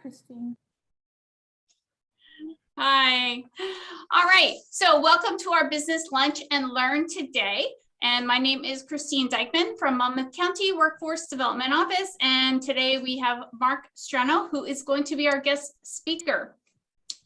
Christine. Hi. All right. So welcome to our business lunch and learn today. And my name is Christine Dykeman from Monmouth County Workforce Development Office. And today we have Marc Strano, who is going to be our guest speaker.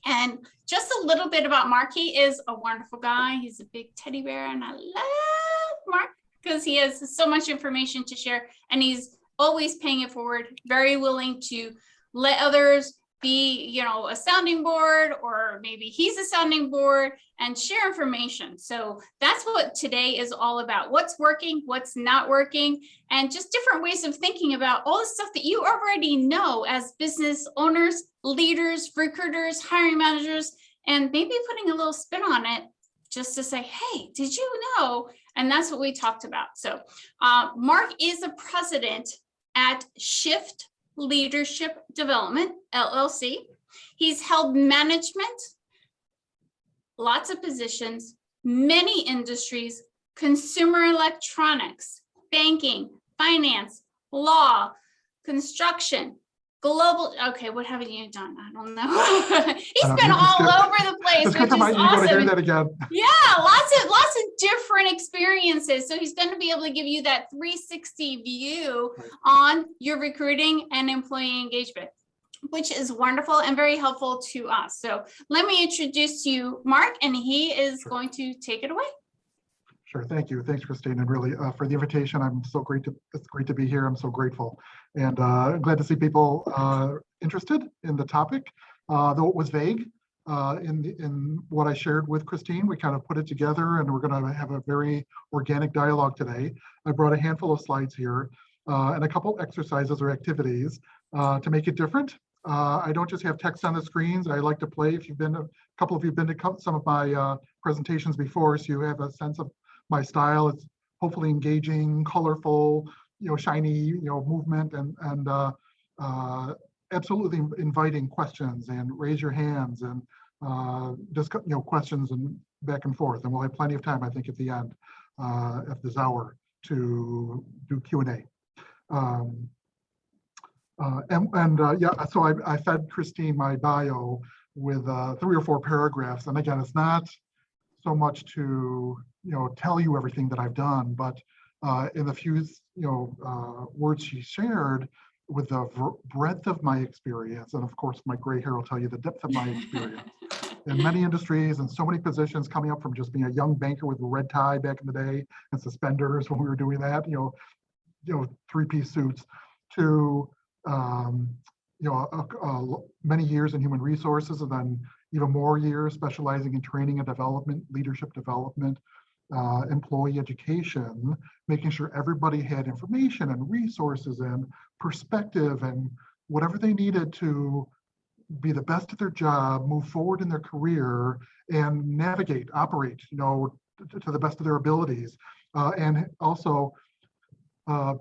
And just a little bit about Marc. He is a wonderful guy. He's a big teddy bear, and I love Marc because he has so much information to share, and he's always paying it forward, very willing to let others be, you know, a sounding board, or maybe he's a sounding board, and share information. So that's what today is all about. What's working, what's not working, and just different ways of thinking about all the stuff that you already know as business owners, leaders, recruiters, hiring managers, and maybe putting a little spin on it just to say, hey, did you know? And that's what we talked about. So Marc is the president at SHIFT Leadership Development LLC. He's held management, lots of positions, many industries, consumer electronics, banking, finance, law, construction, global. Okay, what haven't you done? I don't know. He's been all over the place, which is awesome. Hear that again. Yeah, lots of different experiences. So he's going to be able to give you that 360 view on your recruiting and employee engagement, which is wonderful and very helpful to us. So let me introduce you, Marc, and he is going to take it away. Sure, thank you. Thanks, Christine, and really for the invitation. It's great to be here. I'm so grateful, and glad to see people interested in the topic. Though it was vague in what I shared with Christine, we kind of put it together, and we're going to have a very organic dialogue today. I brought a handful of slides here and a couple exercises or activities to make it different. I don't just have text on the screens. I like to play. If you've been, a couple of you have been to some of my presentations before, so you have a sense of my style. It's hopefully engaging, colorful, shiny, movement, and absolutely inviting questions and raise your hands and just questions and back and forth. And we'll have plenty of time, I think, at the end of this hour to do Q&A. Yeah, so I fed Christine my bio with 3 or 4 paragraphs, and again, it's not so much to tell you everything that I've done, but in the few words she shared, with the breadth of my experience, and of course my gray hair will tell you the depth of my experience in many industries and so many positions, coming up from just being a young banker with a red tie back in the day and suspenders when we were doing that, 3-piece suits, to many years in human resources, and then even more years specializing in training and development, leadership development, employee education, making sure everybody had information and resources and perspective and whatever they needed to be the best at their job, move forward in their career, and navigate, operate, to the best of their abilities, and also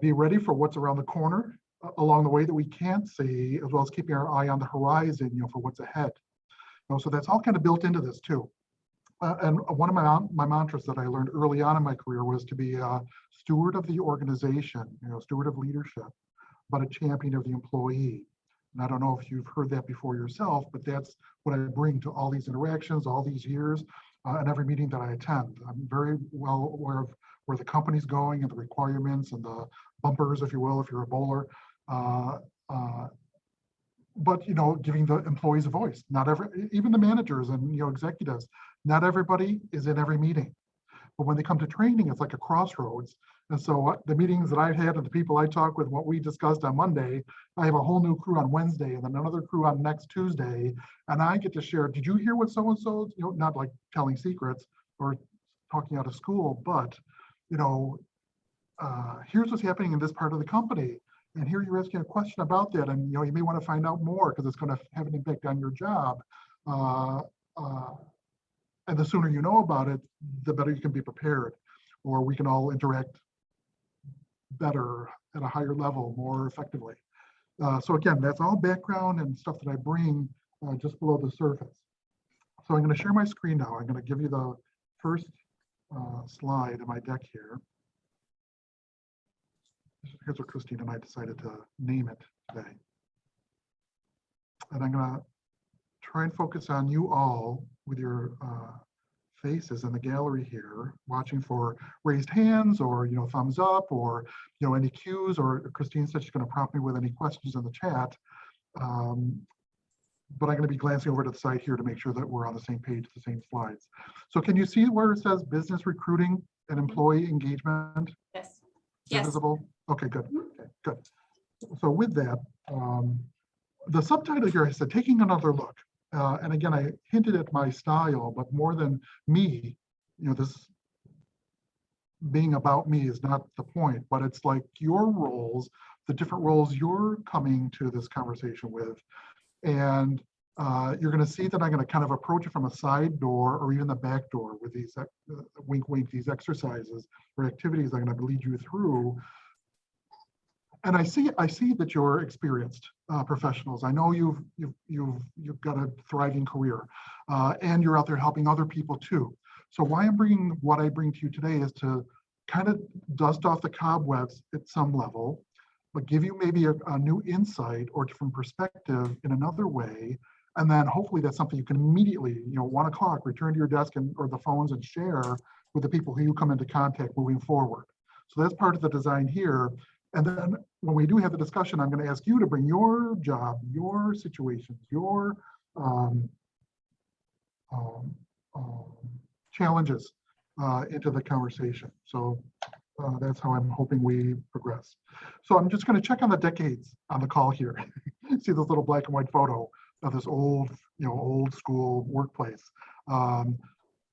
be ready for what's around the corner along the way that we can't see, as well as keeping our eye on the horizon, for what's ahead. So that's all kind of built into this too. And one of my mantras that I learned early on in my career was to be a steward of the organization, steward of leadership, but a champion of the employee. And I don't know if you've heard that before yourself, but that's what I bring to all these interactions, all these years, and every meeting that I attend. I'm very well aware of where the company's going and the requirements and the bumpers, if you will, if you're a bowler. But giving the employees a voice. Not even the managers and executives, not everybody is in every meeting. But when they come to training, it's like a crossroads. And so the meetings that I've had and the people I talk with, what we discussed on Monday, I have a whole new crew on Wednesday and then another crew on next Tuesday. And I get to share, did you hear what so-and-so, not like telling secrets or talking out of school, but here's what's happening in this part of the company. And here you're asking a question about that, and you may want to find out more because it's going to have an impact on your job. And the sooner you know about it, the better you can be prepared, or we can all interact better at a higher level, more effectively. So again, that's all background and stuff that I bring just below the surface. So I'm going to share my screen now. I'm going to give you the first slide in my deck here. Here's what Christine and I decided to name it today. And I'm going to try and focus on you all with your faces in the gallery here, watching for raised hands or, thumbs up or, any cues, or Christine said she's going to prompt me with any questions in the chat. But I'm going to be glancing over to the side here to make sure that we're on the same page, the same slides. So can you see where it says business recruiting and employee engagement? Yes. Is it Yes. visible? Okay, good. Okay, good. So with that, the subtitle here is taking another look. And again, I hinted at my style, but more than me, this being about me is not the point, but it's like your roles, the different roles you're coming to this conversation with. And you're going to see that I'm going to kind of approach it from a side door or even the back door with these wink, wink, these exercises or activities I'm going to lead you through. And I see that you're experienced professionals. I know you've got a thriving career, and you're out there helping other people too. So why I'm bringing what I bring to you today is to kind of dust off the cobwebs at some level, but give you maybe a new insight or different perspective in another way. And then hopefully that's something you can immediately, 1 o'clock, return to your desk or the phones and share with the people who you come into contact moving forward. So that's part of the design here. And then when we do have the discussion, I'm going to ask you to bring your job, your situations, your challenges into the conversation. So that's how I'm hoping we progress. So I'm just going to check on the decades on the call here. See this little black and white photo of this old, old school workplace. I'm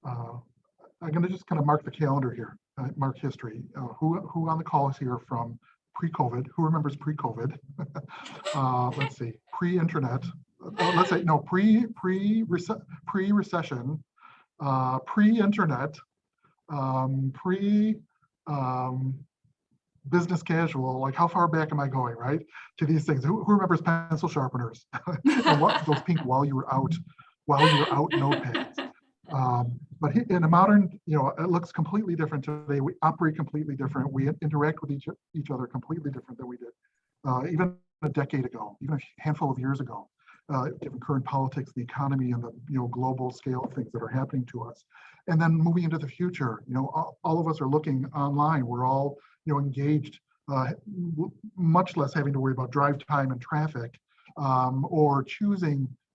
going to just kind of mark the calendar here, mark history. Who on the call is here from pre-COVID? Who remembers pre-COVID? Let's see, pre-internet. Let's say no, pre-recession, pre-internet, business casual. Like how far back am I going, right? To these things. Who remembers pencil sharpeners and what those pink while you were out notepads? But in a modern, it looks completely different today. We operate completely different. We interact with each other completely different than we did even a decade ago, even a handful of years ago, given current politics, the economy, and the global scale of things that are happening to us. And then moving into the future, all of us are looking online. We're all engaged, much less having to worry about drive time and traffic, or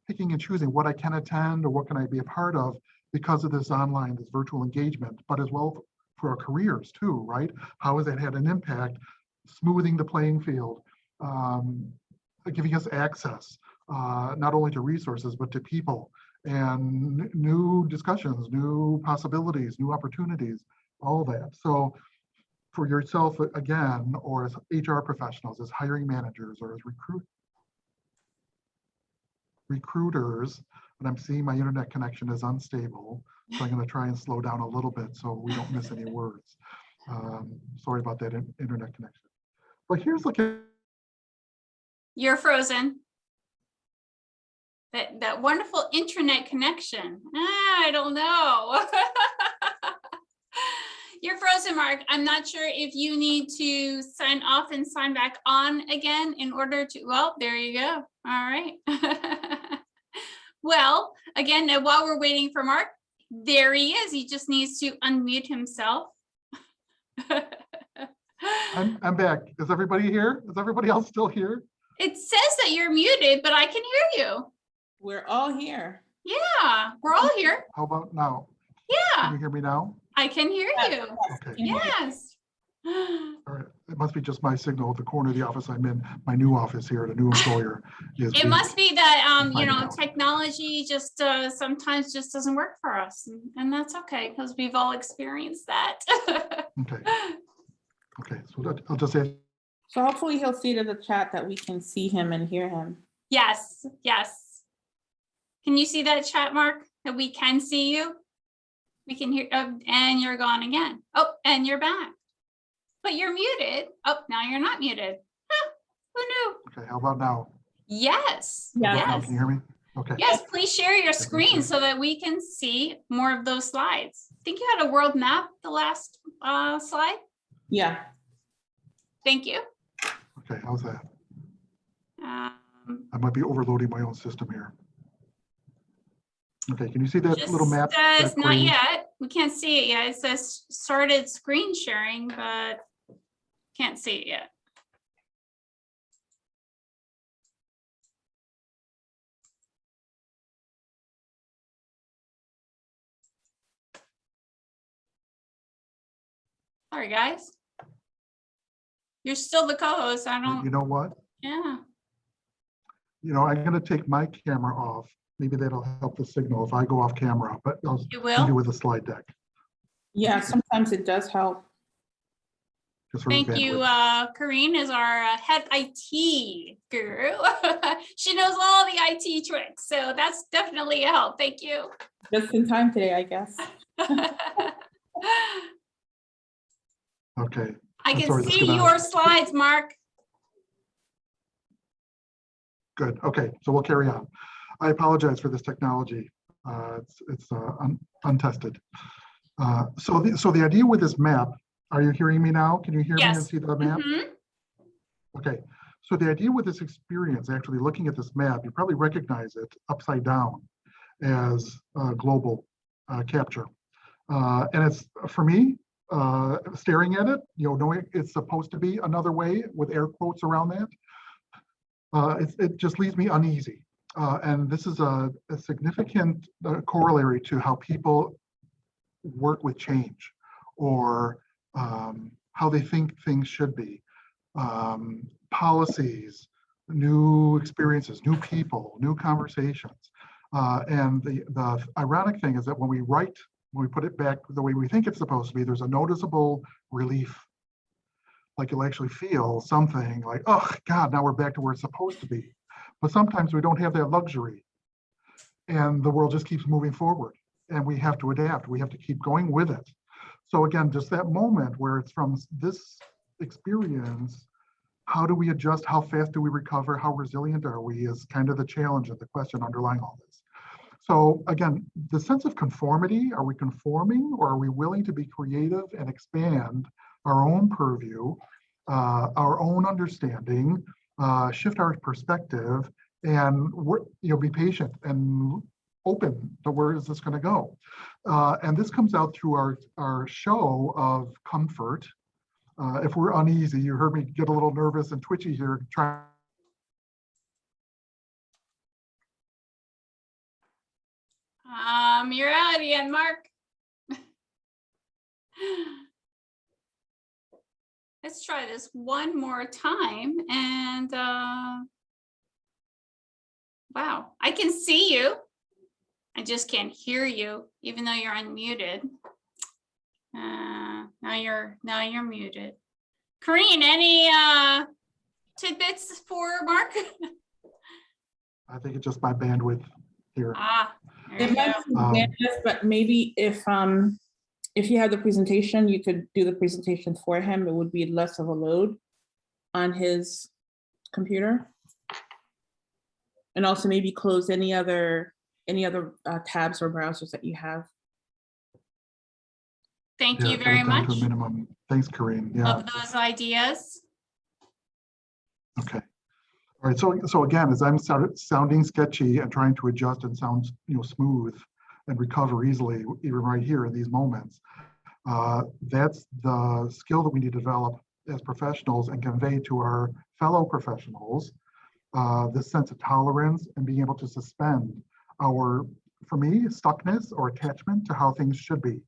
picking and choosing what I can attend or what can I be a part of because of this online, this virtual engagement, but as well for our careers too, right? How has that had an impact, smoothing the playing field, giving us access, not only to resources, but to people and new discussions, new possibilities, new opportunities, all that. So for yourself, again, or as HR professionals, as hiring managers, or as recruiters, and I'm seeing my internet connection is unstable, so I'm going to try and slow down a little bit so we don't miss any words. Sorry about that internet connection. But here's looking. You're frozen. That wonderful internet connection. I don't know. You're frozen, Marc. I'm not sure if you need to sign off and sign back on again in order to, well, there you go. All right. Well, again, while we're waiting for Marc, there he is. He just needs to unmute himself. I'm back. Is everybody here? Is everybody else still here? It says that you're muted, but I can hear you. We're all here. Yeah, we're all here. How about now? Yeah. Can you hear me now? I can hear you. Okay. Yes. All right. It must be just my signal at the corner of the office I'm in. My new office here at a new employer is. It must be that technology just sometimes just doesn't work for us, and that's okay because we've all experienced that. Okay. Okay. So I'll just say. So hopefully he'll see to the chat that we can see him and hear him. Yes. Yes. Can you see that chat, Marc? That we can see you. We can hear, and you're gone again. Oh, and you're back. But you're muted. Oh, now you're not muted. Huh, who knew? Okay, how about now? Yes. Yeah. Yes. Now, can you hear me? Okay. Yes, please share your screen so that we can see more of those slides. I think you had a world map the last slide. Yeah. Thank you. Okay, how's that? I might be overloading my own system here. Okay, can you see that Just little map? says that not green? yet. We can't see it yet. It says started screen sharing, but can't see it yet. Sorry, guys. You're still the co-host. I You don't, know what? yeah. You know, I'm gonna take my camera off. Maybe that'll help the signal if I go off camera, but I'll It leave you will. with a slide deck. Yeah, sometimes it does help. Just for Thank you. bandwidth. Karine is our head IT guru. She knows all the IT tricks, so that's definitely a help. Thank you. Just in time today, I guess. Okay. I I'm can sorry, this see cannot- your slides, Marc. Good. Okay, so we'll carry on. I apologize for this technology. It's untested. So the idea with this map, are you hearing me now? Can you hear me and Yes. see the map? Mhm. Okay. So the idea with this experience, actually looking at this map, you probably recognize it upside down as global capture. And it's, for me, staring at it, knowing it's supposed to be another way with air quotes around that, it just leaves me uneasy. And this is a significant corollary to how people work with change, or how they think things should be. Policies, new experiences, new people, new conversations. And the ironic thing is that when we put it back the way we think it's supposed to be, there's a noticeable relief. Like you'll actually feel something like, oh God, now we're back to where it's supposed to be. But sometimes we don't have that luxury, and the world just keeps moving forward, and we have to adapt. We have to keep going with it. So again, just that moment where it's from this experience, how do we adjust? How fast do we recover? How resilient are we is kind of the challenge and the question underlying all this. So again, the sense of conformity, are we conforming, or are we willing to be creative and expand our own purview, our own understanding, shift our perspective, and be patient and open to where is this going to go. And this comes out through our show of comfort. If we're uneasy, you heard me get a little nervous and twitchy here. You're out again, Marc. Let's try this one more time. And wow, I can see you. I just can't hear you, even though you're unmuted. Now you're muted. Karine, any tidbits for Marc? I think it's just my bandwidth here. There It you might go. be bandwidth, but maybe if you had the presentation, you could do the presentation for him. It would be less of a load on his computer. And also maybe close any other tabs or browsers that you have. Thank Yeah, you cut very it down to a much. minimum. Thanks, Karine. Yeah. Love those ideas. Okay. All right. So again, as I'm sounding sketchy and trying to adjust and sound smooth and recover easily, even right here in these moments, that's the skill that we need to develop as professionals and convey to our fellow professionals, this sense of tolerance and being able to suspend our, for me, stuckness or attachment to how things should be,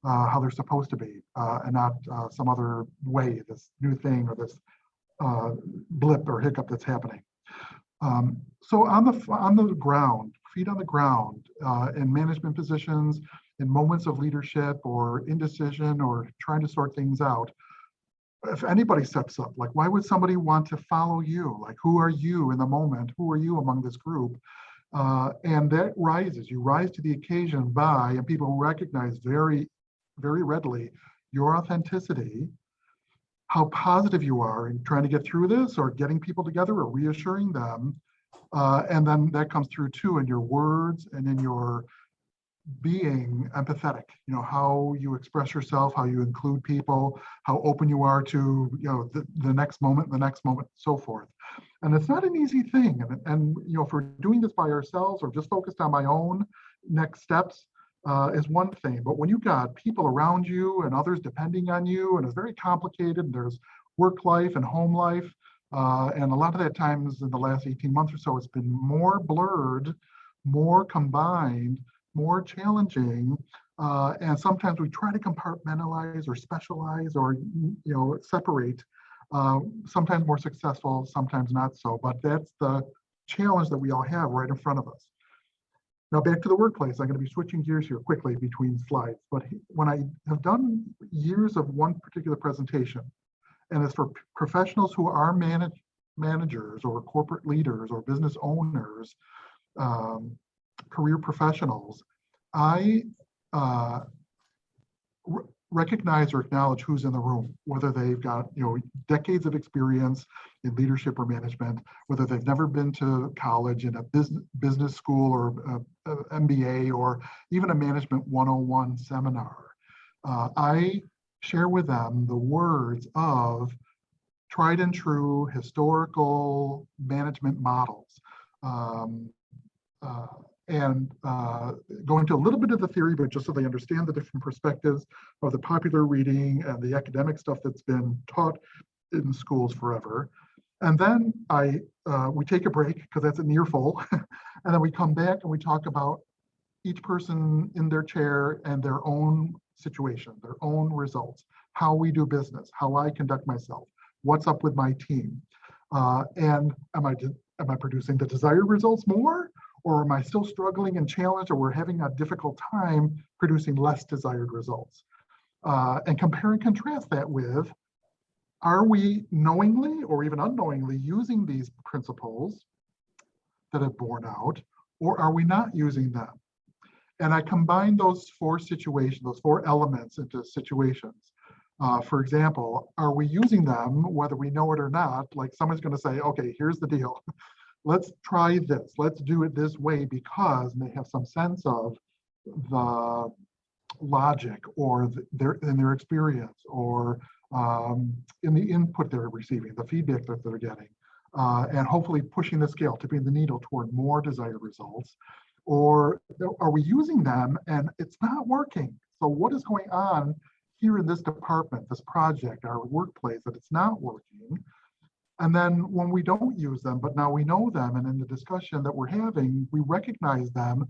how they're supposed to be, and not some other way, this new thing or this blip or hiccup that's happening. So on the ground, feet on the ground, in management positions, in moments of leadership or indecision or trying to sort things out, if anybody steps up, like why would somebody want to follow you? Like who are you in the moment? Who are you among this group? And that rises, you rise to the occasion by, and people recognize very, very readily your authenticity, how positive you are in trying to get through this or getting people together or reassuring them. And then that comes through too in your words and in your being empathetic, how you express yourself, how you include people, how open you are to, the next moment, so forth. And it's not an easy thing. And you know, if we're doing this by ourselves or just focused on my own next steps, is one thing. But when you've got people around you and others depending on you, and it's very complicated, there's work life and home life. And a lot of that times in the last 18 months or so, it's been more blurred, more combined, more challenging. And sometimes we try to compartmentalize or specialize or, you know, separate. Sometimes more successful, sometimes not so. But that's the challenge that we all have right in front of us. Now back to the workplace. I'm going to be switching gears here quickly between slides. But when I have done years of one particular presentation, and it's for professionals who are managers or corporate leaders or business owners, career professionals, I recognize or acknowledge who's in the room, whether they've got, you know, decades of experience in leadership or management, whether they've never been to college in a business school or MBA or even a management 101 seminar. I share with them the words of tried and true historical management models. Go into a little bit of the theory, but just so they understand the different perspectives of the popular reading and the academic stuff that's been taught in schools forever. And then we take a break because that's an earful. And then we come back and we talk about each person in their chair and their own situation, their own results, how we do business, how I conduct myself, what's up with my team. And am I producing the desired results more? Or am I still struggling and challenged, or we're having a difficult time producing less desired results? And compare and contrast that with, are we knowingly or even unknowingly using these principles that have borne out, or are we not using them? And I combine those four situations, those four elements into situations. For example, are we using them whether we know it or not? Like someone's going to say, okay, here's the deal. Let's try this. Let's do it this way because they have some sense of the logic or in their experience or in the input they're receiving, the feedback that they're getting, and hopefully pushing the scale, tipping the needle toward more desired results. Or are we using them and it's not working? So what is going on here in this department, this project, our workplace, that it's not working? And then when we don't use them, but now we know them, and in the discussion that we're having, we recognize them,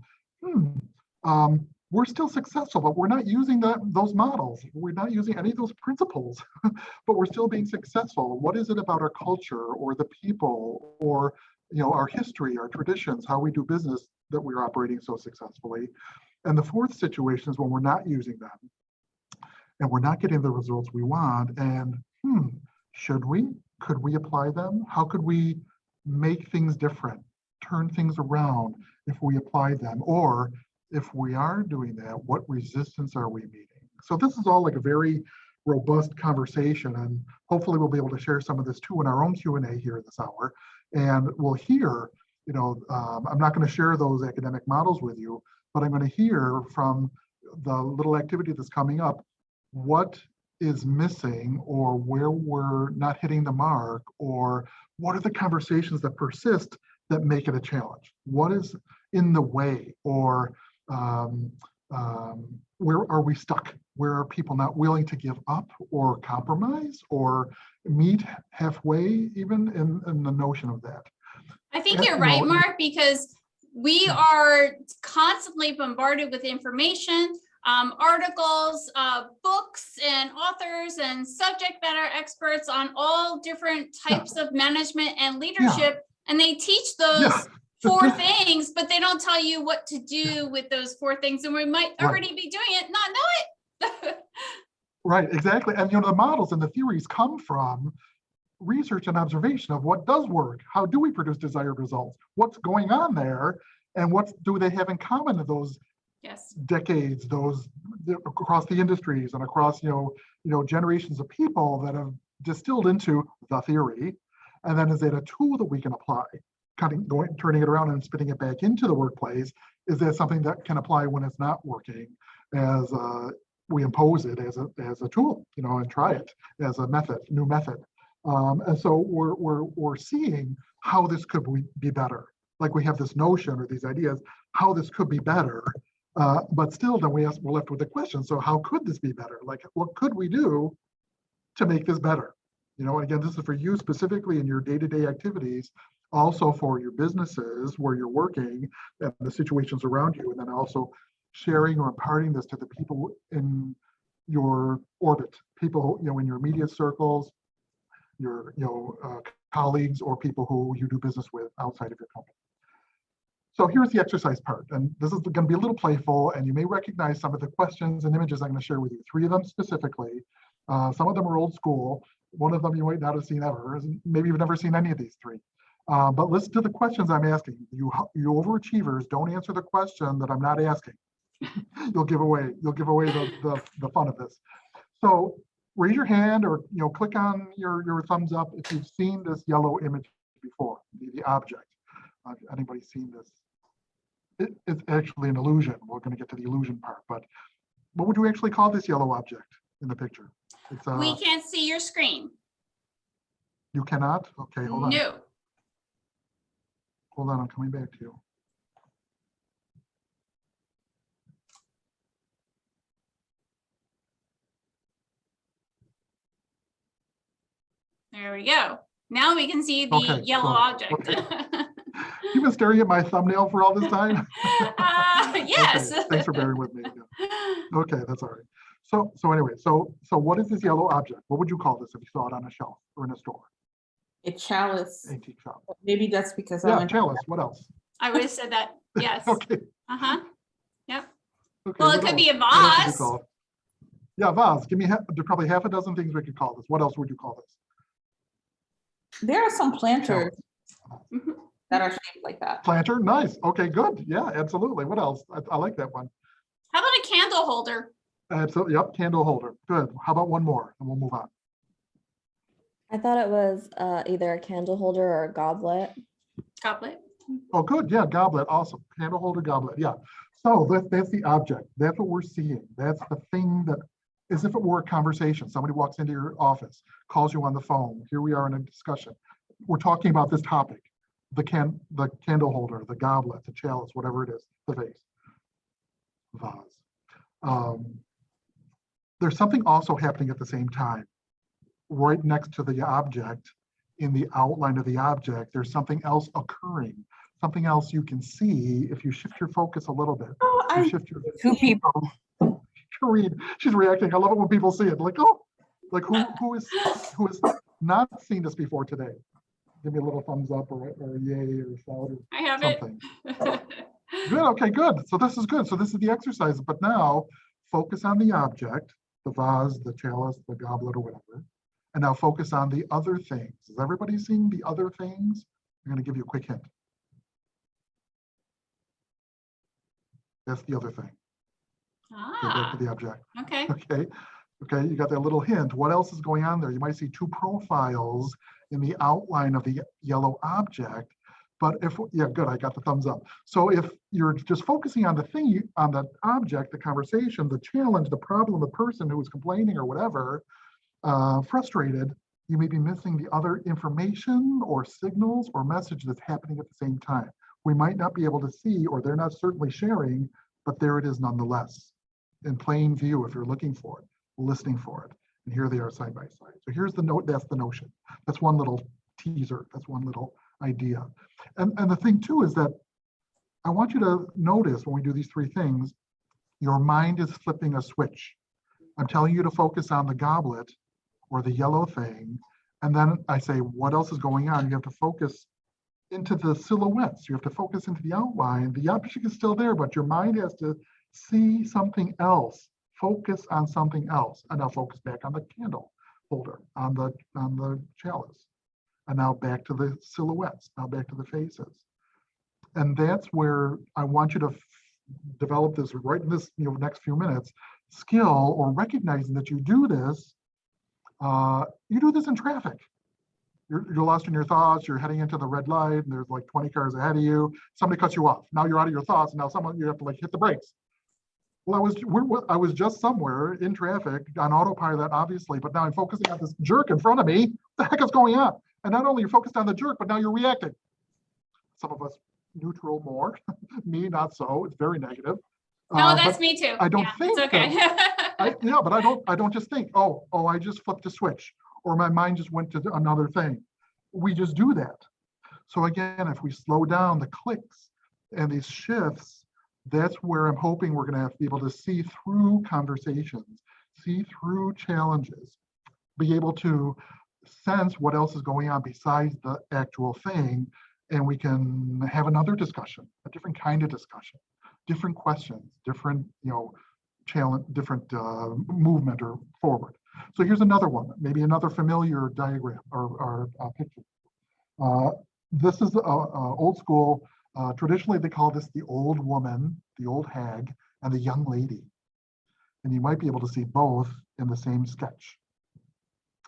we're still successful, but we're not using those models. We're not using any of those principles, but we're still being successful. What is it about our culture or the people or, you know, our history, our traditions, how we do business that we're operating so successfully? And the fourth situation is when we're not using them and we're not getting the results we want. And should we? Could we apply them? How could we make things different, turn things around if we apply them? Or if we are doing that, what resistance are we meeting? So this is all like a very robust conversation, and hopefully we'll be able to share some of this too in our own Q&A here this hour. And we'll hear, you know, I'm not going to share those academic models with you, but I'm going to hear from the little activity that's coming up, what is missing or where we're not hitting the mark, or what are the conversations that persist that make it a challenge? What is in the way, or where are we stuck? Where are people not willing to give up or compromise or meet halfway, even in the notion of that? I think you're right, Marc, because we are constantly bombarded with information, articles, books, and authors and subject matter experts on all different types of management and leadership. And they teach those four things, but they don't tell you what to do with those four things. And we might already be doing it, not know it. Right, exactly. And you know, the models and the theories come from research and observation of what does work. How do we produce desired results? What's going on there? And what do they have in common in those decades, those across the industries and across, you know, generations of people that have distilled into the theory? And then is it a tool that we can apply? Turning it around and spitting it back into the workplace? Is that something that can apply when it's not working, as we impose it as a tool, you know, and try it as a method, new method? And so we're seeing how this could be better. Like we have this notion or these ideas, how this could be better. But still, then we're left with the question, so how could this be better? Like, what could we do to make this better? You know, again, this is for you specifically in your day-to-day activities, also for your businesses where you're working and the situations around you, and then also sharing or imparting this to the people in your orbit, people, you know, in your immediate circles, your, colleagues or people who you do business with outside of your company. So here's the exercise part, and this is going to be a little playful, and you may recognize some of the questions and images I'm going to share with you. 3 of them specifically. Some of them are old school. One of them you might not have seen ever. Maybe you've never seen any of these 3. But listen to the questions I'm asking. You overachievers, don't answer the question that I'm not asking. You'll give away the fun of this. So raise your hand or click on your thumbs up if you've seen this yellow image before, the object. Anybody seen this? It's actually an illusion. We're going to get to the illusion part, but what would you actually call this yellow object in the picture? It's, we can't see your screen. You cannot? Okay, hold on. No. Hold on, I'm coming back to you. There we go. Now we can see the yellow object. Okay. You've been staring at my thumbnail for all this time? Yes. Okay, thanks for bearing with me. Yeah. Okay, that's all right. So anyway, so what is this yellow object? What would you call this if you saw it on a shelf or in a store? A chalice. Antique shop. Maybe that's because Yeah, chalice. What else? I would have said that. Yes. Okay. Uh-huh. Yep. Okay, Well, it could be a vase. Yeah, vase. Give me probably half a dozen things we could call this. What else would you call this? There are some planters Mm-hmm. that are shaped like that. Planter, nice. Okay, good. Yeah, absolutely. What else? I like that one. How about a candle holder? Absolutely. Yep, candle holder. Good. How about one more, and we'll move on. I thought it was either a candle holder or a goblet. Goblet. Oh, good. Yeah, goblet. Awesome. Candle holder, goblet. Yeah. So that's the object. That's what we're seeing. That's the thing that, as if it were a conversation. Somebody walks into your office, calls you on the phone. Here we are in a discussion. We're talking about this topic. The candle holder, the goblet, the chalice, whatever it is, the vase, vase. There's something also happening at the same time. Right next to the object, in the outline of the object, there's something else occurring, something else you can see if you shift your focus a little bit. Oh, Shift your 2 people. Karine, she's reacting. I love it when people see it. Like, oh, like who has not seen this before today? Give me a little thumbs up or yay or shout or I have something. it. Good. Okay, good. So this is good. So this is the exercise. But now focus on the object, the vase, the chalice, the goblet, or whatever. And now focus on the other things. Is everybody seeing the other things? I'm going to give you a quick hint. That's the other thing. Okay, back to the object. Okay. Okay, you got that little hint. What else is going on there? You might see 2 profiles in the outline of the yellow object. But yeah, good, I got the thumbs up. So if you're just focusing on the thing, on the object, the conversation, the challenge, the problem, the person who is complaining or whatever, frustrated, you may be missing the other information or signals or message that's happening at the same time. We might not be able to see, or they're not certainly sharing, but there it is nonetheless, in plain view if you're looking for it, listening for it. And here they are side by side. So here's the note, that's the notion. That's one little teaser, that's one little idea. And the thing too is that I want you to notice when we do these 3 things, your mind is flipping a switch. I'm telling you to focus on the goblet or the yellow thing. And then I say, what else is going on? You have to focus into the silhouettes. You have to focus into the outline. The object is still there, but your mind has to see something else, focus on something else. And now focus back on the candle holder, on the chalice. And now back to the silhouettes, now back to the faces. And that's where I want you to develop this right in this next few minutes, skill or recognizing that you do this. You do this in traffic. You're lost in your thoughts, you're heading into the red light, and there's like 20 cars ahead of you. Somebody cuts you off. Now you're out of your thoughts, and now you have to like hit the brakes. Well, I was just somewhere in traffic on autopilot, obviously, but now I'm focusing on this jerk in front of me. What the heck is going on? And not only you're focused on the jerk, but now you're reacting. Some of us neutral more, me not so. It's very negative. No, that's but me too. I don't Yeah, think it's okay. yeah, but I don't just think, oh, I just flipped a switch, or my mind just went to another thing. We just do that. So again, if we slow down the clicks and these shifts, that's where I'm hoping we're going to have to be able to see through conversations, see through challenges, be able to sense what else is going on besides the actual thing, and we can have another discussion, a different kind of discussion, different questions, different, challenge, different movement or forward. So here's another one, maybe another familiar diagram or picture. This is old school. Traditionally, they call this the old woman, the old hag, and the young lady. And you might be able to see both in the same sketch.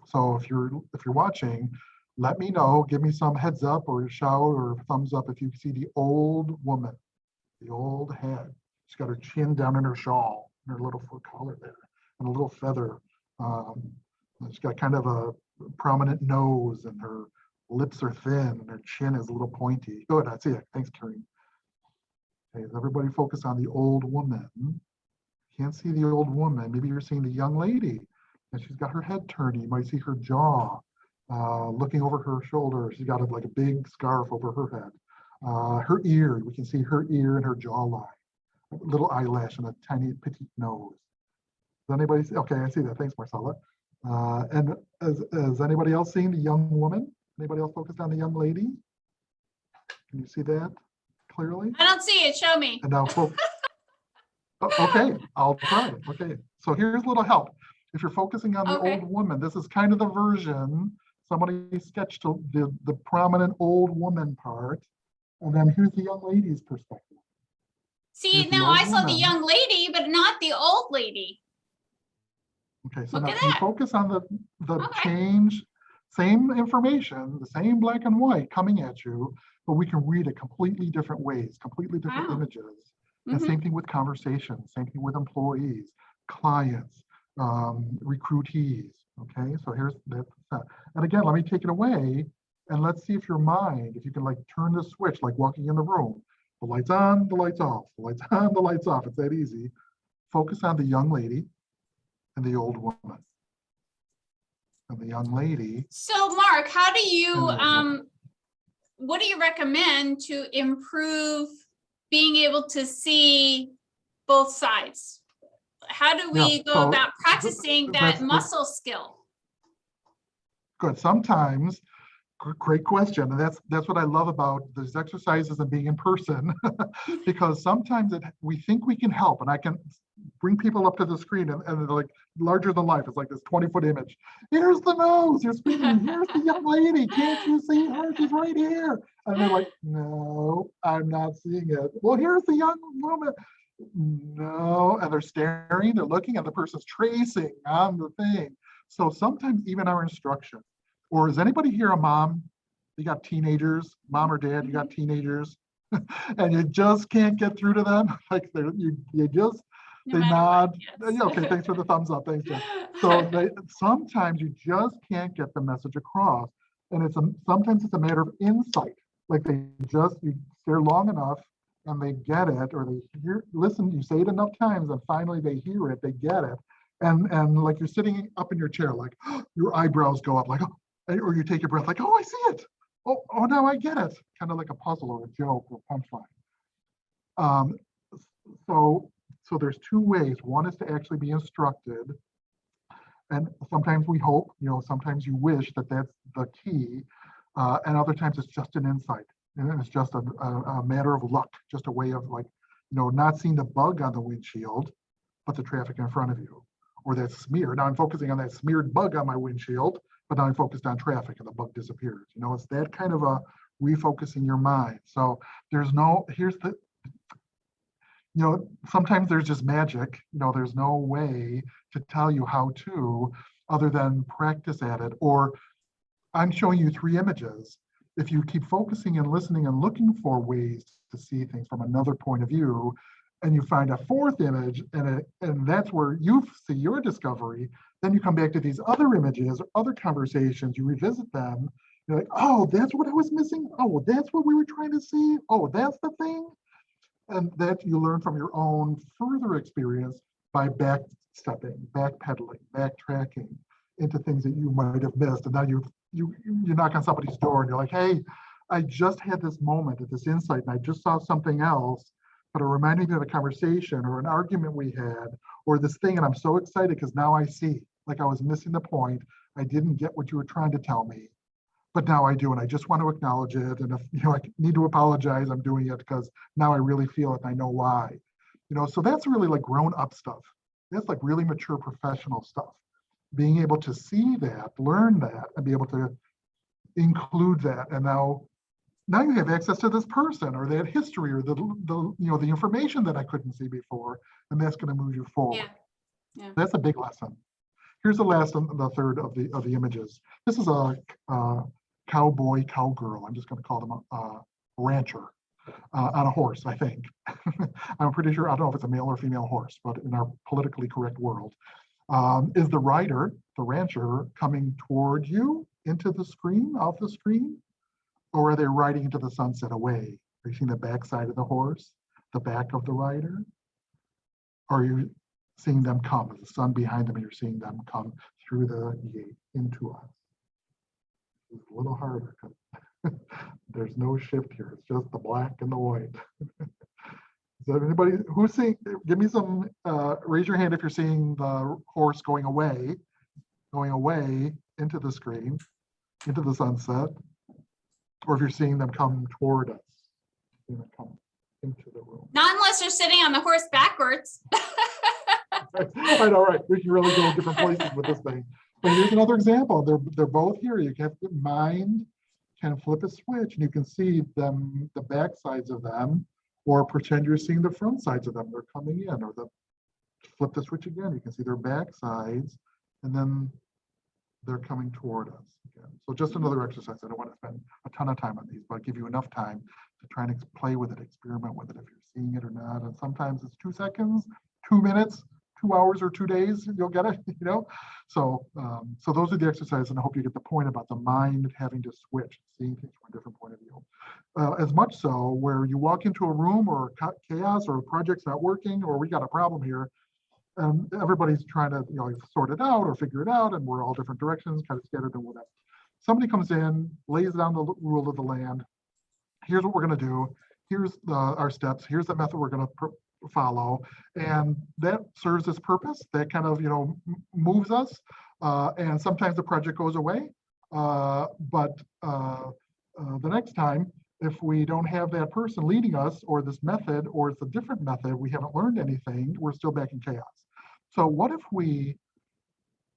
So if you're watching, let me know, give me some heads up or shout or thumbs up if you see the old woman, the old hag. She's got her chin down in her shawl, and her little fur collar there, and a little feather. She's got kind of a prominent nose, and her lips are thin, and her chin is a little pointy. Good, I see it. Thanks, Carrie. Okay, everybody focus on the old woman. Can't see the old woman. Maybe you're seeing the young lady, and she's got her head turned. You might see her jaw looking over her shoulder. She's got like a big scarf over her head. Her ear, we can see her ear and her jawline. A little eyelash and a tiny petite nose. Does anybody see? Okay, I see that. Thanks, Marcella. And has anybody else seen the young woman? Anybody else focused on the young lady? Can you see that clearly? I don't see it. Show me. And now, okay, I'll try. Okay, so here's a little help. If you're focusing on the old woman, this is kind of the version. Somebody sketched the prominent old woman part, and then here's the young lady's perspective. See, now I saw the young lady, but not the old lady. Okay, so Look now at you that. focus on the change, same information, the same black and white coming at you, but we can read it completely different ways, completely different images. And same thing with conversations, same thing with employees, clients, recruitees. Okay, so here's that. And again, let me take it away and let's see if your mind, if you can like turn the switch, like walking in the room, the lights on, the lights off, the lights on, the lights off. It's that easy. Focus on the young lady and the old woman. And the young lady. So Mark, how do you, what do you recommend to improve being able to see both sides? How do we go about practicing that muscle skill? Good. Sometimes, great question. And that's what I love about these exercises and being in person, because sometimes we think we can help, and I can bring people up to the screen and they're like larger than life. It's like this 20-foot image. Here's the nose, you're speaking. Here's the young lady. Can't you see her? She's right here. And they're like, no, I'm not seeing it. Well, here's the young woman. No, and they're staring, they're looking, and the person's tracing on the thing. So sometimes even our instruction, or is anybody here a mom? You got teenagers, mom or dad, you got teenagers, and you just can't get through to them. Like you just, they nod. Yes. Okay, thanks for the thumbs up. Thanks, Jen. So sometimes you just can't get the message across. And sometimes it's a matter of insight. Like you stare long enough and they get it, or they listen, you say it enough times and finally they hear it, they get it. And like you're sitting up in your chair, like your eyebrows go up, like, oh, or you take your breath, like, oh, I see it. Oh, now I get it. Kind of like a puzzle or a joke or punchline. So there's two ways. One is to actually be instructed. And sometimes we hope, sometimes you wish that that's the key. And other times it's just an insight. And it's just a matter of luck, just a way of like, not seeing the bug on the windshield, but the traffic in front of you. Or that smear. Now I'm focusing on that smeared bug on my windshield, but now I'm focused on traffic and the bug disappears. It's that kind of a refocusing your mind. So sometimes there's just magic. There's no way to tell you how to, other than practice at it. Or I'm showing you 3 images. If you keep focusing and listening and looking for ways to see things from another point of view, and you find a fourth image, and that's where you see your discovery. Then you come back to these other images or other conversations, you revisit them. You're like, oh, that's what I was missing. Oh, that's what we were trying to see. Oh, that's the thing. And that you learn from your own further experience by backstepping, backpedaling, backtracking into things that you might have missed. And now you knock on somebody's door and you're like, hey, I just had this moment, this insight, and I just saw something else, but it reminded me of a conversation or an argument we had, or this thing, and I'm so excited because now I see, like I was missing the point. I didn't get what you were trying to tell me, but now I do, and I just want to acknowledge it. And if I need to apologize, I'm doing it because now I really feel it and I know why. So that's really like grown-up stuff. That's like really mature professional stuff. Being able to see that, learn that, and be able to include that, and now you have access to this person or that history or the information that I couldn't see before, and that's going to move you forward. Yeah. That's a big lesson. Here's the last and the third of the images. This is a cowboy cowgirl. I'm just going to call them a rancher on a horse, I think. I'm pretty sure, I don't know if it's a male or female horse, but in our politically correct world. Is the rider, the rancher, coming toward you into the screen, off the screen? Or are they riding into the sunset away? Are you seeing the back side of the horse, the back of the rider? Or are you seeing them come, with the sun behind them, and you're seeing them come through the gate into us? It's a little harder because there's no shift here. It's just the black and the white. Is there anybody who's seeing, give me some, raise your hand if you're seeing the horse going away into the screen, into the sunset, or if you're seeing them come toward us, come into the room. Not unless you're sitting on the horse backwards. I know, right? We can really go different places with this thing. But here's another example. They're both here. You have to mind, kind of flip a switch, and you can see them, the back sides of them, or pretend you're seeing the front sides of them. They're coming in, or flip the switch again. You can see their back sides, and then they're coming toward us again. So just another exercise. I don't want to spend a ton of time on these, but give you enough time to try and play with it, experiment with it, if you're seeing it or not. And sometimes it's 2 seconds, 2 minutes, 2 hours, or 2 days, you'll get it, So so those are the exercises, and I hope you get the point about the mind having to switch, seeing things from a different point of view. As much so where you walk into a room or chaos, or a project's not working, or we got a problem here, and everybody's trying to sort it out or figure it out, and we're all different directions, kind of scattered and whatever. Somebody comes in, lays down the rule of the land. Here's what we're going to do. Here's our steps. Here's the method we're going to follow, and that serves its purpose. That kind of moves us, and sometimes the project goes away. But the next time, if we don't have that person leading us, or this method, or it's a different method, we haven't learned anything, we're still back in chaos. So what if we,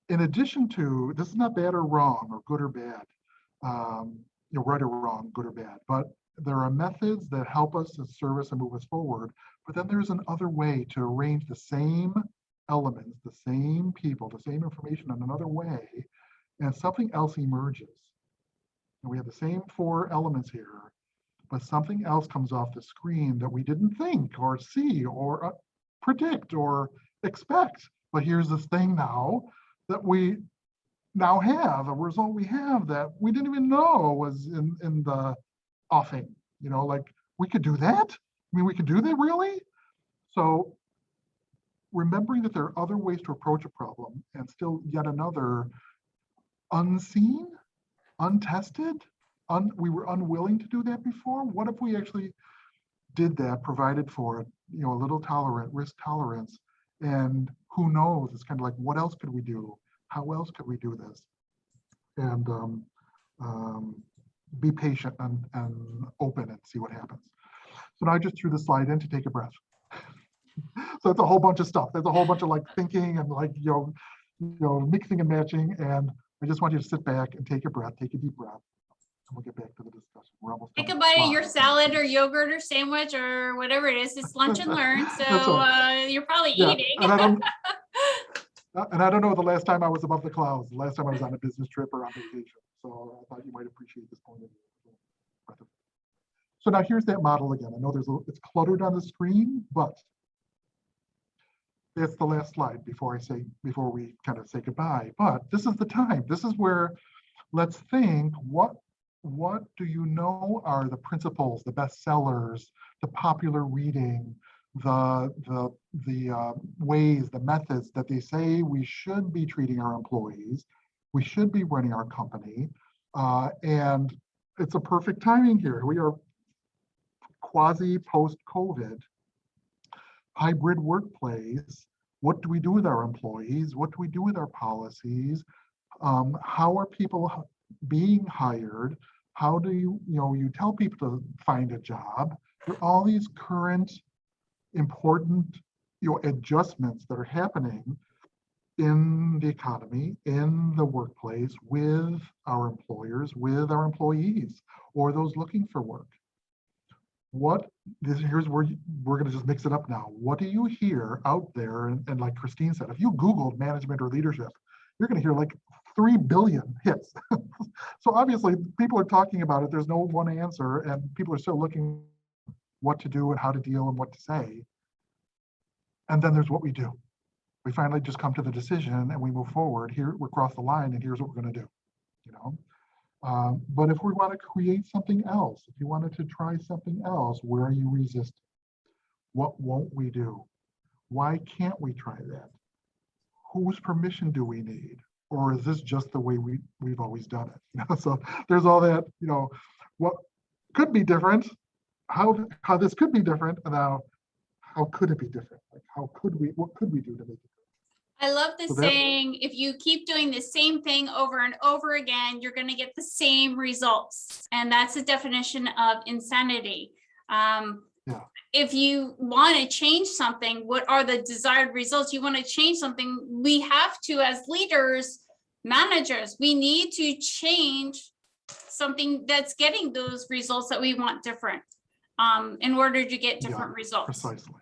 in addition to, this is not bad or wrong, or good or bad, right or wrong, good or bad, but there are methods that help us and serve us and move us forward. But then there's another way to arrange the same elements, the same people, the same information in another way, and something else emerges. And we have the same 4 elements here, but something else comes off the screen that we didn't think or see or predict or expect. But here's this thing now that we now have, a result we have that we didn't even know was in the offing. Like, we could do that? I mean, we could do that, really? So remembering that there are other ways to approach a problem, and still yet another unseen, untested, we were unwilling to do that before. What if we actually did that, provided for it, a little risk tolerance, and who knows, it's kind of like, what else could we do? How else could we do this? And be patient and open and see what happens. So now I just threw the slide in to take a breath. So it's a whole bunch of stuff. There's a whole bunch of thinking and mixing and matching. And I just want you to sit back and take a breath, take a deep breath. And we'll get back to the discussion. We're almost Take a done. bite of your salad or yogurt or sandwich or whatever it is. It's lunch and learn. So right. You're probably Yeah. eating. And I don't know the last time I was above the clouds, the last time I was on a business trip or on vacation. So I thought you might appreciate this point of view. So now here's that model again. I know it's cluttered on the screen, but it's the last slide before we kind of say goodbye. But this is the time. This is where let's think, what do you know are the principles, the bestsellers, the popular reading, the ways, the methods that they say we should be treating our employees, we should be running our company, and it's a perfect timing here. We are quasi post-COVID, hybrid workplace. What do we do with our employees? What do we do with our policies? How are people being hired? How do you tell people to find a job? There are all these current important adjustments that are happening in the economy, in the workplace, with our employers, with our employees, or those looking for work. Here's where we're going to just mix it up now. What do you hear out there? And like Christine said, if you Googled management or leadership, you're going to hear like 3 billion hits. So obviously people are talking about it. There's no one answer, and people are still looking what to do and how to deal and what to say. And then there's what we do. We finally just come to the decision and we move forward. Here, we're across the line, and here's what we're going to do. But if we want to create something else, if you wanted to try something else, where are you resisting? What won't we do? Why can't we try that? Whose permission do we need? Or is this just the way we've always done it? So there's all that, what could be different, how this could be different, and now how could it be different? Like what could we do to make it? I love the saying, if you keep doing the same thing over and over again, you're going to get the same results. And that's the definition of insanity. If you want to change something, what are the desired results? You want to change something, we have to, as leaders, managers, we need to change something that's getting those results that we want different in order to get different results. Precisely.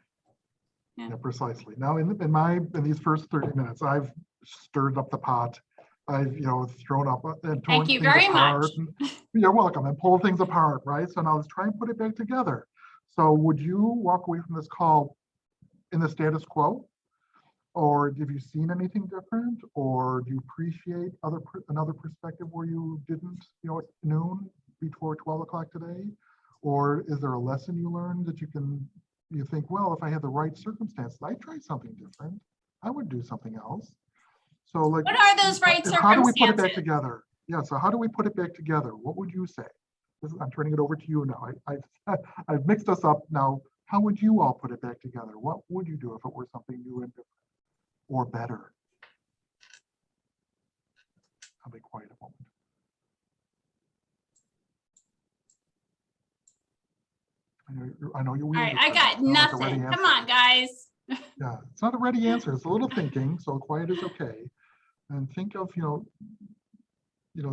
Yeah. Precisely. Now, in these first 30 minutes, I've stirred up the pot. I've thrown up and torn Thank you things very apart. much. You're welcome. And pulled things apart, right? So now let's try and put it back together. So would you walk away from this call in the status quo, or have you seen anything different, or do you appreciate another perspective where you didn't, at noon before 12 o'clock today, or is there a lesson you learned that you think, well, if I had the right circumstances, I'd try something different. I would do something else. So like, what are those right circumstances? How do we put it back together? Yeah, so how do we put it back together? What would you say? I'm turning it over to you now. I've mixed us up now. How would you all put it back together? What would you do if it were something new and different or better? I'll be quiet a moment. I know you're. All right, I got nothing. Come on, guys. Yeah, it's not a ready answer. It's a little thinking, so quiet is okay. And think of,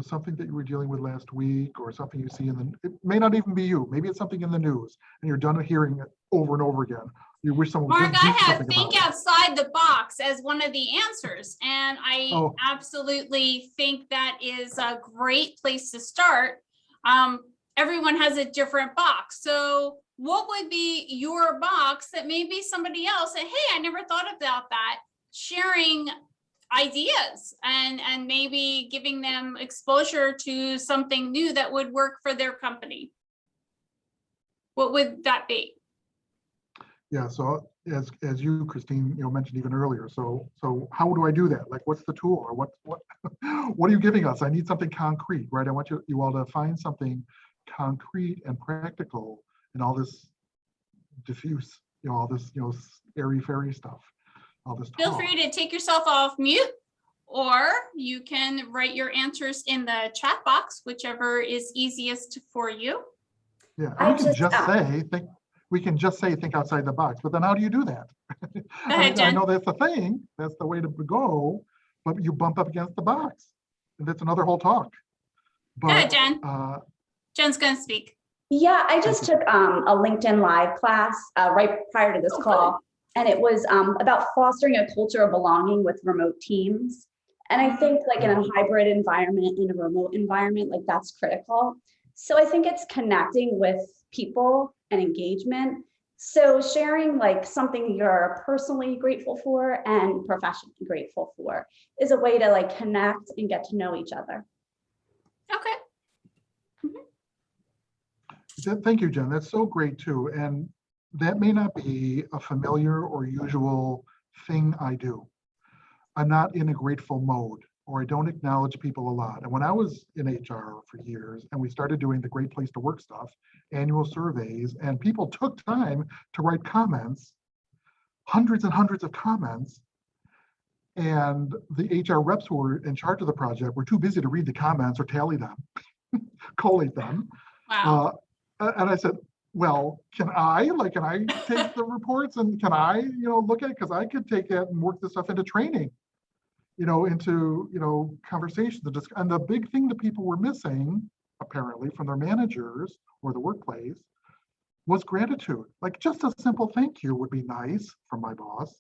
something that you were dealing with last week, or something you see it may not even be you. Maybe it's something in the news, and you're done hearing it over and over again. You wish someone would Marc, just do I have something think about outside the box as one of the answers, and I absolutely think that is a great place to start. Everyone has a different box, so what would be your box that maybe somebody else said, hey, I never thought about that, sharing ideas and maybe giving them exposure to something new that would work for their company? What would that be? Yeah, so as you, Christine, mentioned even earlier, so how do I do that? Like, what's the tool, or what are you giving us? I need something concrete, right? I want you all to find something concrete and practical in all this diffuse, all this, airy-fairy stuff, all this talk. Feel free to take yourself off mute, or you can write your answers in the chat box, whichever is easiest for you. Yeah, and we can just say think outside the box, but then how do you do that? Go ahead, Jen. I know that's the thing, that's the way to go, but you bump up against the box, and that's another whole talk. But, go ahead, Jen. Jen's going to speak. Yeah, I just took a LinkedIn Live class right prior to this call, and it was about fostering a culture of belonging with remote teams. And I think like in a hybrid environment, in a remote environment, like that's critical. So I think it's connecting with people and engagement. So sharing like something you're personally grateful for and professionally grateful for is a way to like connect and get to know each other. Okay. Thank you, Jen. That's so great too. And that may not be a familiar or usual thing I do. I'm not in a grateful mode, or I don't acknowledge people a lot. And when I was in HR for years and we started doing the Great Place to Work stuff, annual surveys, and people took time to write comments, hundreds and hundreds of comments, and the HR reps who were in charge of the project were too busy to read the comments or tally them, collate them. Wow. And I said, well, can I take the reports and can I, look at it? Because I could take that and work this stuff into training, into, conversations. And the big thing that people were missing, apparently, from their managers or the workplace was gratitude. Like just a simple thank you would be nice from my boss.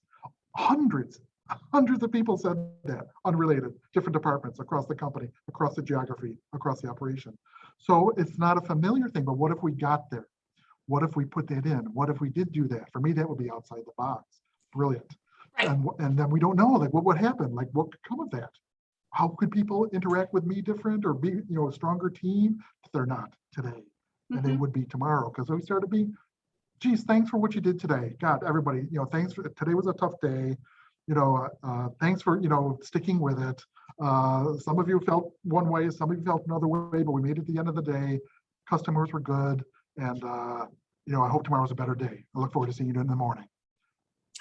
Hundreds of people said that, unrelated, different departments across the company, across the geography, across the operation. So it's not a familiar thing, but what if we got there? What if we put that in? What if we did do that? For me, that would be outside the box. Brilliant. Right. And then we don't know, like, what would happen? Like, what could come of that? How could people interact with me different or be, a stronger team? They're not today, and they would be tomorrow, because we started being, geez, thanks for what you did today. God, everybody, thanks for, today was a tough day. Thanks for, sticking with it. Some of you felt one way, some of you felt another way, but we made it at the end of the day. Customers were good. And, I hope tomorrow's a better day. I look forward to seeing you in the morning.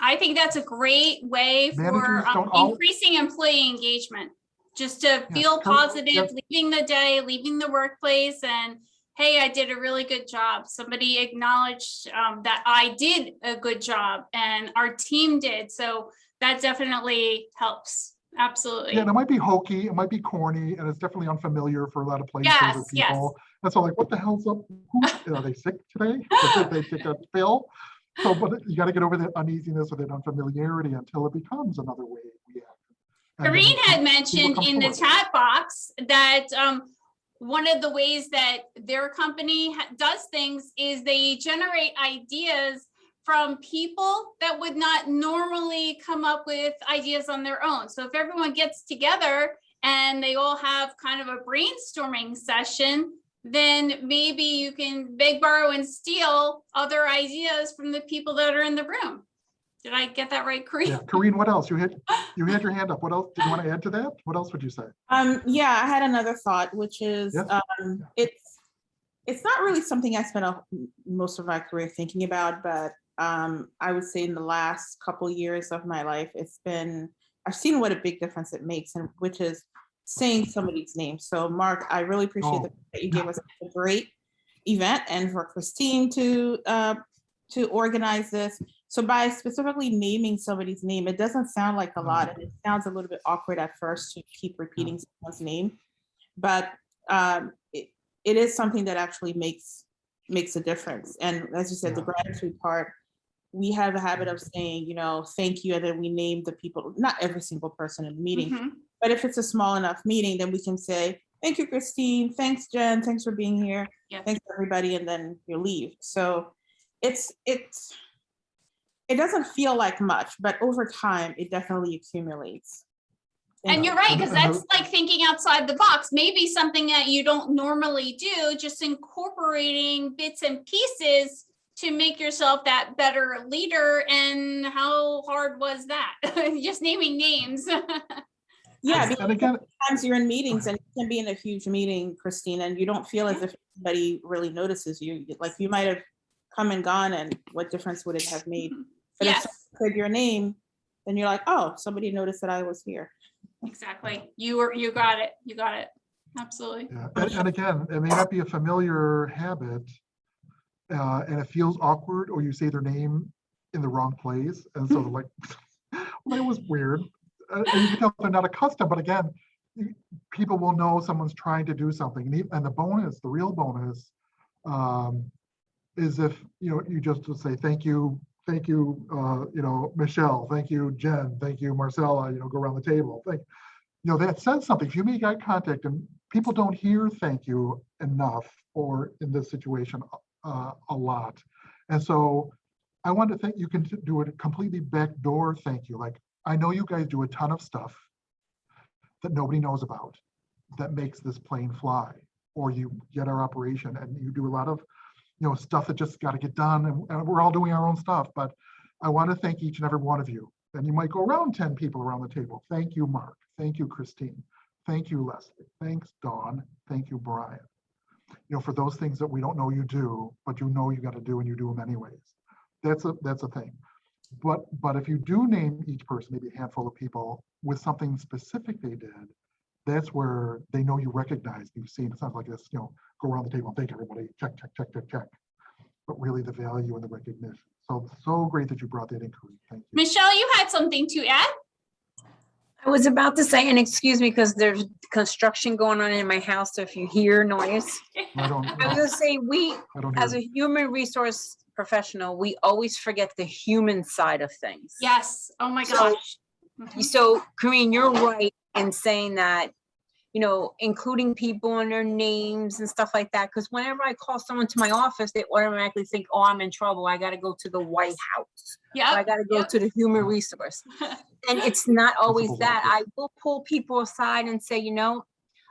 I think that's a great way Managers for don't all- increasing employee engagement, just to Yes, feel come- positive, yes. leaving the day, leaving the workplace, and hey, I did a really good job. Somebody acknowledged that I did a good job and our team did. So that definitely helps. Absolutely. Yeah, and it might be hokey, it might be corny, and it's definitely unfamiliar for a lot of places Yes, or people. And so like, what the hell's up? Are they sick today? Did they take a pill? So, but you got to get over that uneasiness or that unfamiliarity until it becomes another way we act. And then Karine had people mentioned come in the forward. chat box that one of the ways that their company does things is they generate ideas from people that would not normally come up with ideas on their own. So if everyone gets together and they all have kind of a brainstorming session, then maybe you can beg, borrow, and steal other ideas from the people that are in the room. Did I get that right, Karine? Yeah, Karine, what else? You had your hand up. What else? Did you want to add to that? What else would you say? Yeah, I had another thought, which is Yes. it's not really something I spent most of my career thinking about, but I would say in the last couple years of my life, I've seen what a big difference it makes, and which is saying somebody's name. So Marc, I really appreciate that you gave us a great event, and for Christine to organize this. So by specifically naming somebody's name, it doesn't sound like a lot, and it sounds a little bit awkward at first to keep repeating someone's name, but it is something that actually makes a difference. And as you said, the gratitude part, we have a habit of saying, thank you, and then we name the people, not every single person in the meeting, but if it's a small enough meeting, then we can say, thank you, Christine, thanks, Jen, thanks for being here, thanks everybody, and then you leave. So it doesn't feel like much, but over time, it definitely accumulates. And you're right, because that's like thinking outside the box. Maybe something that you don't normally do, just incorporating bits and pieces to make yourself that better leader. And how hard was that? Just naming names. Yeah, because And again, sometimes you're in meetings and you can be in a huge meeting, Christine, and you don't feel as if anybody really notices you. Like you might have come and gone, and what difference would it have made? But if someone said your name, then you're like, oh, somebody noticed that I was here. Exactly. You got it. You got it. Absolutely. yeah. And again, it may not be a familiar habit, and it feels awkward, or you say their name in the wrong place, and so they're like, well, that was weird. And you can tell they're not accustomed, but again, people will know someone's trying to do something. And the real bonus, is if you just say thank you, Michelle, thank you, Jen, thank you, Marcella, go around the table. That says something. If you make eye contact, and people don't hear thank you enough, or in this situation, a lot. And so I want to think you can do a completely backdoor thank you. Like, I know you guys do a ton of stuff that nobody knows about that makes this plane fly, or you get our operation and you do a lot of, stuff that just got to get done, and we're all doing our own stuff. But I want to thank each and every one of you. And you might go around 10 people around the table. Thank you, Marc. Thank you, Christine. Thank you, Leslie. Thanks, Dawn. Thank you, Brian. For those things that we don't know you do, but you got to do, and you do them anyways. That's a thing. But if you do name each person, maybe a handful of people, with something specific they did, that's where they know you recognize, you've seen. It's not like this, go around the table and thank everybody, check, check, check, check, check. But really the value and the recognition. So great that you brought that in, Corinne. Thank you. Michelle, you had something to add? I was about to say, and excuse me, because there's construction going on in my house, so if you hear noise. I I was gonna say, don't as hear a human resource professional, we always forget the human side of things. Yes. Oh my So- gosh. Mhm. So, Corinne, you're right in saying that, including people and their names and stuff like that. Because whenever I call someone to my office, they automatically think, oh, I'm in trouble. I got to go to the White House. Or I Yep. got to go to the human resource. And it's not always Principal's that. office. I will pull people aside and say,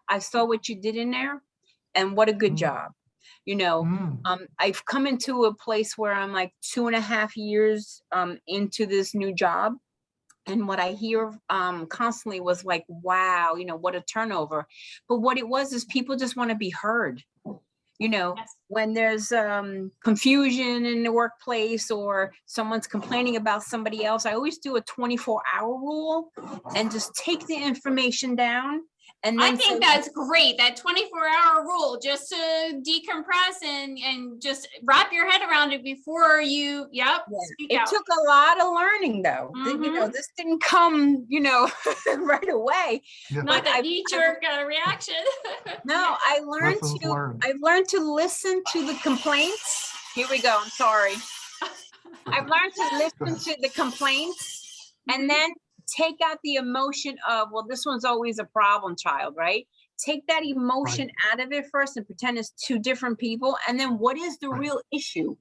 I saw what you did in there, and what a good Mm. job. Mm. I've come into a place where I'm like 2.5 years into this new job. And what I hear constantly was like, wow, what a turnover. But what it was is people just want to be heard. Yes. When there's confusion in the workplace or someone's complaining about somebody else, I always do a 24-hour rule and just take the information down. And I then say, think that's great. That 24-hour rule, just to decompress and just wrap your head around it before you, speak it out. took a lot of learning though. Mhm. This didn't come, right away. Yeah. Not that I've- knee-jerk reaction. No, I've learned to listen to the complaints. Here we go. I'm sorry. I've learned to listen to the complaints and then take out the emotion of, well, this one's always a problem child, right? Take that emotion out of it first and pretend it's two different people. And then what is the real issue?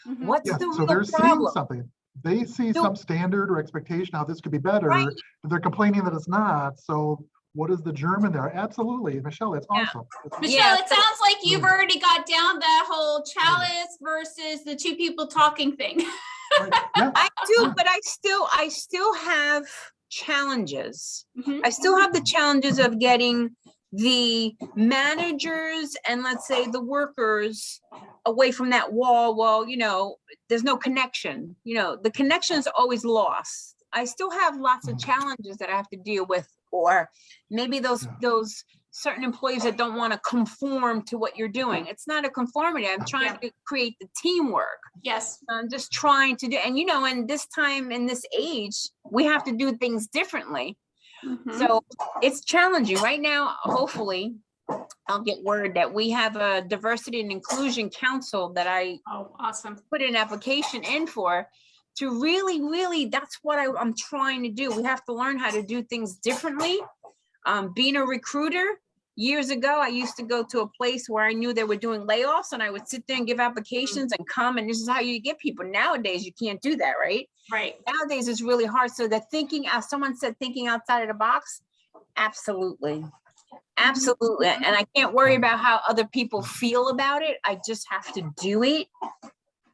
Mhm. What's Yeah, the so they're real seeing problem? something. They see some standard or expectation how this could be better, Right. but they're complaining that it's not. So what is the germ in there? Absolutely, Michelle, that's Yeah. awesome. Michelle, Yeah, it sounds like you've Mm. already got down that whole chalice versus the two people talking thing. Right. Yeah. I do, but I still have challenges. Mhm. I still have the challenges of getting the managers and let's say the workers away from that wall. Well, there's no connection. The connection is always lost. I still have lots of Mhm. challenges that I have to deal with, or maybe those certain employees that don't want to conform to what you're doing. It's not a conformity. I'm trying to create the teamwork. Yes. I'm just trying to do, and in this time, in this age, we have to do things differently. Mhm. So it's challenging right now. Hopefully I'll get word that we have a diversity and inclusion council that I Oh, awesome. put an application in for to really, that's what I'm trying to do. We have to learn how to do things differently. Being a recruiter, years ago, I used to go to a place where I knew they were doing layoffs and I would sit there and give applications and come, and this is how you get people. Nowadays, you can't do that, right? Right. Nowadays, it's really hard. So the thinking, as someone said, thinking outside of the box, absolutely. Absolutely. And I can't worry about how other people feel about it. I just have to do it.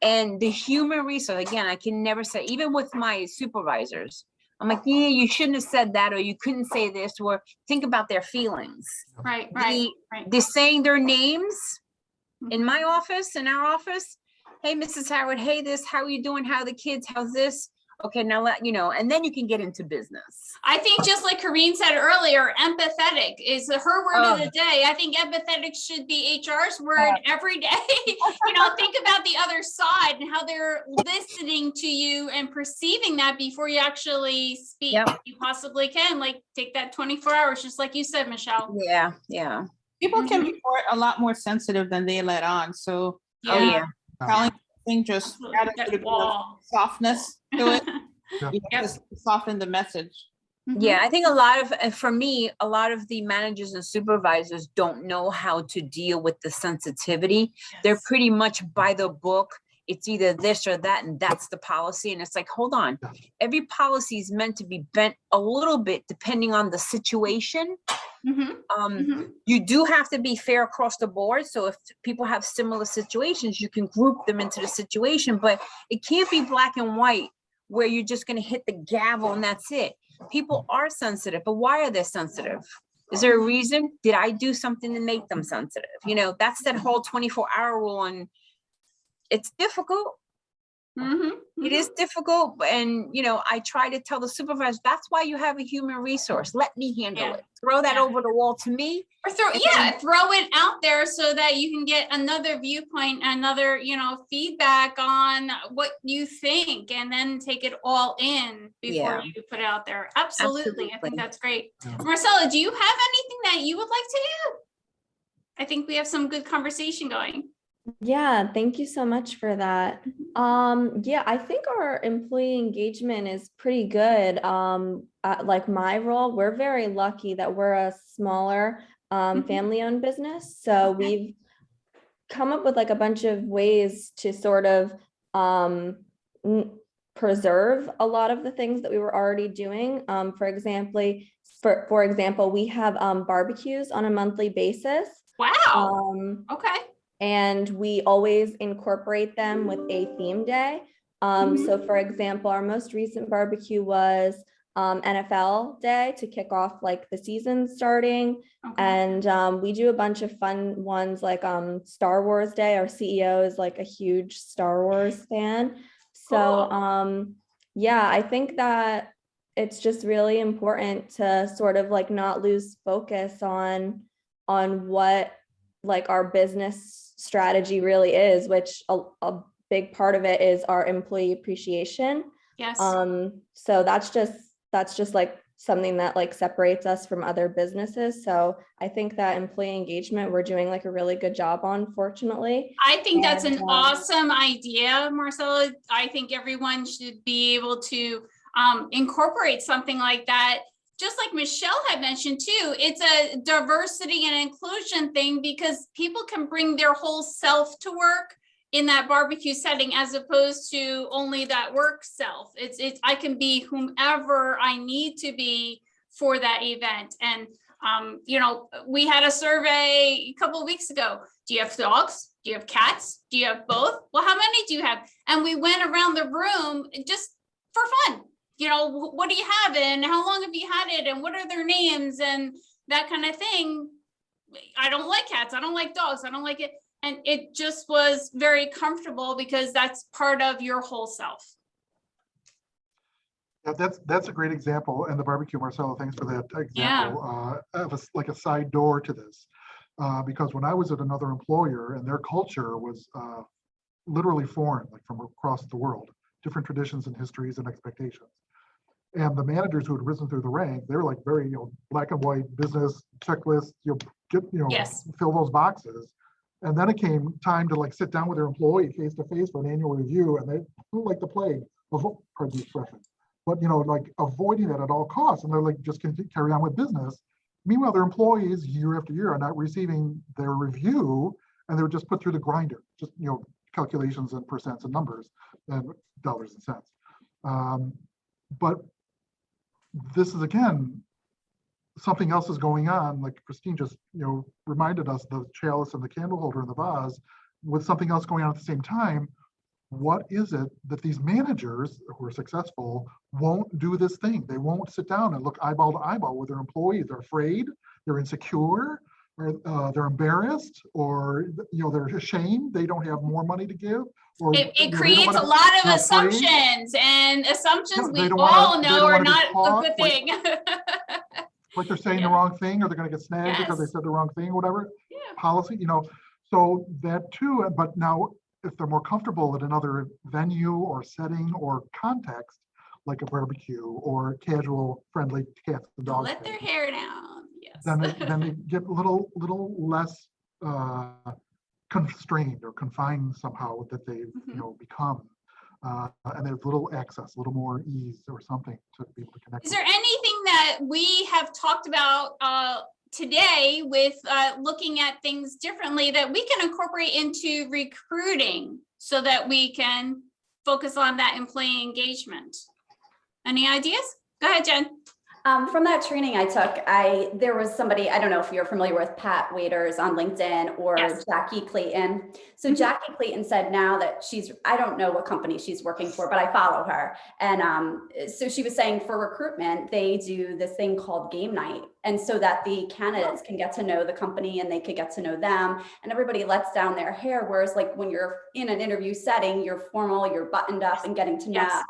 And the human resource, again, I can never say, even with my supervisors, I'm like, yeah, you shouldn't have said that, or you couldn't say this, or think about their feelings. Right. Right. The saying their names in my office, in our office. Hey, Mrs. Howard, hey, this, how are you doing? How are the kids? How's this? Okay, now and then you can get into business. I think just like Corinne said earlier, empathetic is her word of the day. I think empathetic should be HR's word every day. Think about the other side and how they're listening to you and perceiving that before you actually speak. Yep. You possibly can take that 24 hours, just like you said, Michelle. Yeah. People can be a lot more sensitive than they let on. So Oh yeah. telling something just add a That bit of wall. softness to it. Yep. Just soften the message. Yeah, I think a lot of the managers and supervisors don't know how to deal with the sensitivity. They're pretty much by the book, it's either this or that, and that's the policy. And it's like, hold on, every policy is meant to be bent a little bit depending on the situation. You do have to be fair across the board. So if people have similar situations, you can group them into the situation, but it can't be black and white where you're just going to hit the gavel and that's it. People are sensitive, but why are they sensitive? Is there a reason? Did I do something to make them sensitive? You know, that's that whole 24-hour rule, and it's difficult. It is difficult. And, you know, I try to tell the supervisor, that's why you have a human resource. Let me handle it. Throw that over the wall to me. Or throw it out there so that you can get another viewpoint, another, you know, feedback on what you think, and then take it all in before you put it out there. Absolutely. I think that's great. Marcella, do you have anything that you would like to add? I think we have some good conversation going. Yeah, thank you so much for that. Yeah, I think our employee engagement is pretty good. Like my role, we're very lucky that we're a smaller family-owned business. So we've come up with like a bunch of ways to sort of preserve a lot of the things that we were already doing. For example, we have barbecues on a monthly basis. Wow. Okay. And we always incorporate them with a theme day. So for example, our most recent barbecue was NFL day to kick off like the season starting. And we do a bunch of fun ones like Star Wars Day. Our CEO is like a huge Star Wars fan. So yeah, I think that it's just really important to sort of like not lose focus on what like our business strategy really is, which a big part of it is our employee appreciation. Yes. So that's just like something that like separates us from other businesses. So I think that employee engagement, we're doing like a really good job on, fortunately. I think that's an awesome idea, Marcella. I think everyone should be able to incorporate something like that. Just like Michelle had mentioned too, it's a diversity and inclusion thing because people can bring their whole self to work in that barbecue setting as opposed to only that work self. I can be whomever I need to be for that event. And you know, we had a survey a couple of weeks ago. Do you have dogs? Do you have cats? Do you have both? Well, how many do you have? And we went around the room just for fun. You know, what do you have and how long have you had it and what are their names and that kind of thing. I don't like cats. I don't like dogs. I don't like it. And it just was very comfortable because that's part of your whole self. Yeah, that's a great example. And the barbecue, Marcella, thanks for that example. Like a side door to this. Because when I was at another employer and their culture was literally foreign, like from across the world, different traditions and histories and expectations. And the managers who had risen through the ranks, they were like very, black and white business checklist, fill those boxes. And then it came time to like sit down with their employee face to face for an annual review, and they flew like the plague, pardon the expression, but like avoiding it at all costs. And they're like, just carry on with business. Meanwhile, their employees year after year are not receiving their review, and they were just put through the grinder, just calculations and percents and numbers and dollars and cents. But this is again, something else is going on. Like Christine just reminded us, the chalice and the candle holder and the vase, with something else going on at the same time. What is it that these managers who are successful won't do this thing? They won't sit down and look eyeball to eyeball with their employees. They're afraid, they're insecure, or they're embarrassed, or they're ashamed they don't have more money to give. Or it creates a lot of assumptions, and assumptions we all know are not a good thing. Like they're saying the wrong thing, or they're going to get snagged because they said the wrong thing, or whatever. Policy, so that too. But now, if they're more comfortable at another venue or setting or context, like a barbecue or casual, friendly cats and dogs, let their hair down. Yes. Then they get a little less constrained or confined somehow that they've become, and there's little access, a little more ease or something to be able to connect. Is there anything that we have talked about today with looking at things differently that we can incorporate into recruiting so that we can focus on that employee engagement. Any ideas? Go ahead, Jen. From that training I took, there was somebody, I don't know if you're familiar with Pat Waiters on LinkedIn or Yes. Jackie Clayton. So Mhm. Jackie Clayton said now that I don't know what company she's working for, but I follow her. And so she was saying for recruitment, they do this thing called game night. And so that the candidates can get to know the company and they could get to know them, and everybody lets down their hair. Whereas like when you're in an interview setting, you're formal, you're buttoned up and getting to know. Yes.